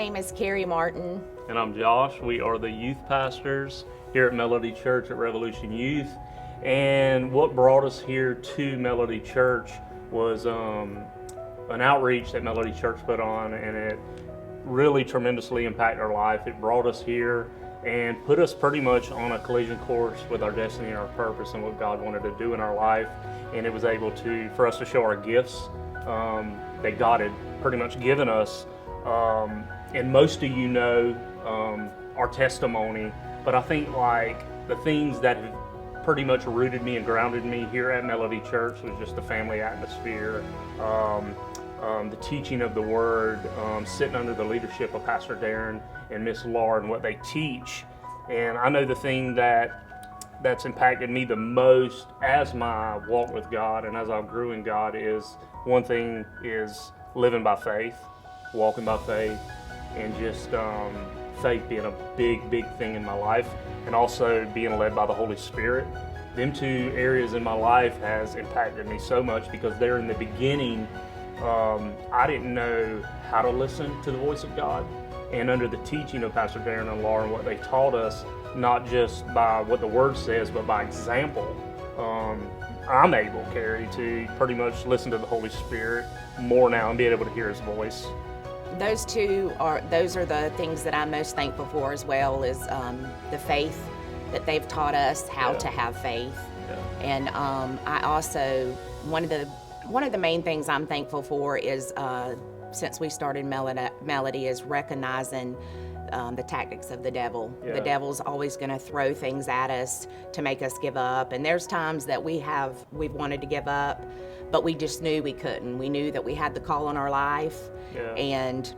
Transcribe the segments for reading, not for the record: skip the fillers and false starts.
name is Carrie Martin. And I'm Josh. We are the youth pastors here at Melody Church at Revolution Youth. And what brought us here to Melody Church was an outreach that Melody Church put on, and it really tremendously impacted our life. It brought us here and put us pretty much on a collision course with our destiny and our purpose and what God wanted to do in our life. And it was able for us to show our gifts that God had pretty much given us. And most of you know our testimony, but I think like the things that have pretty much rooted me and grounded me here at Melody Church was just the family atmosphere, the teaching of the Word, sitting under the leadership of Pastor Darren and Miss Laura and what they teach. And I know the thing that's impacted me the most as my walk with God and as I grew in God is one thing is living by faith, walking by faith, and just faith being a big thing in my life, and also being led by the Holy Spirit. Them two areas in my life has impacted me so much because they're in the beginning. I didn't know how to listen to the voice of God, and under the teaching of Pastor Darren and Laura and what they taught us, not just by what the Word says, but by example, I'm able, Carrie, to pretty much listen to the Holy Spirit more now and be able to hear His voice. Those are the things that I'm most thankful for as well, is the faith that they've taught us how to have faith. And I also, one of the main things I'm thankful for is since we started Melody is recognizing the tactics of the devil. Yeah. The devil's always going to throw things at us to make us give up. And there's times that we've wanted to give up, but we just knew we couldn't. We knew that we had the call on our life, and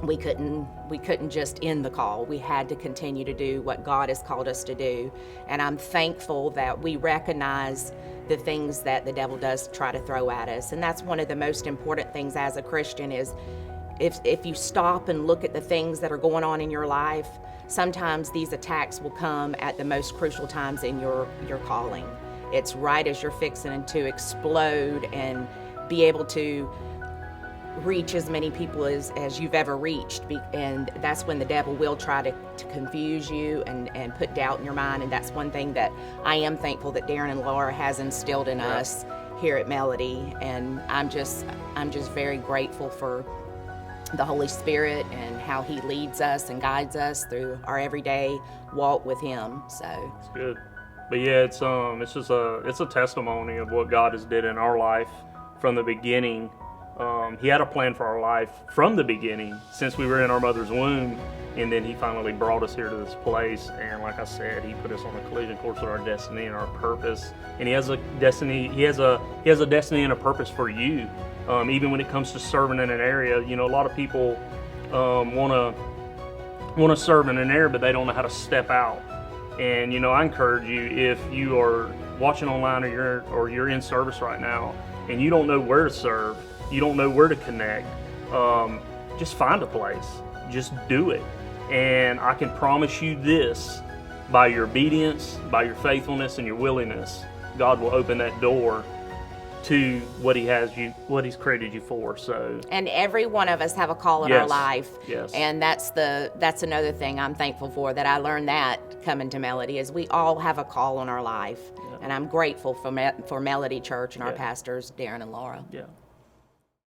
we couldn't just end the call. We had to continue to do what God has called us to do. And I'm thankful that we recognize the things that the devil does try to throw at us. And that's one of the most important things as a Christian is if you stop and look at the things that are going on in your life, sometimes these attacks will come at the most crucial times in your calling. It's right as you're fixing to explode and be able to reach as many people as you've ever reached, and that's when the devil will try to confuse you and put doubt in your mind. And that's one thing that I am thankful that Darren and Laura has instilled in us here at Melody. And I'm just very grateful for the Holy Spirit and how He leads us and guides us through our everyday walk with Him. So it's good. But yeah, it's a testimony of what God has did in our life from the beginning. He had a plan for our life from the beginning, since we were in our mother's womb, and then He finally brought us here to this place. And like I said, He put us on a collision course with our destiny and our purpose. And He has a destiny. He has a destiny and a purpose for you. Even when it comes to serving in an area, you know, a lot of people want to serve in an area, but they don't know how to step out. And you know, I encourage you, if you are watching online or you're in service right now, and you don't know where to serve, you don't know where to connect, just find a place. Just do it. And I can promise you this, by your obedience, by your faithfulness and your willingness, God will open that door to what He's created you for. So, and every one of us have a call in our life. Yes. And that's another thing I'm thankful for, that I learned that coming to Melody, is we all have a call in our life. And I'm grateful for Melody Church and our pastors, Darren and Laura. Yeah.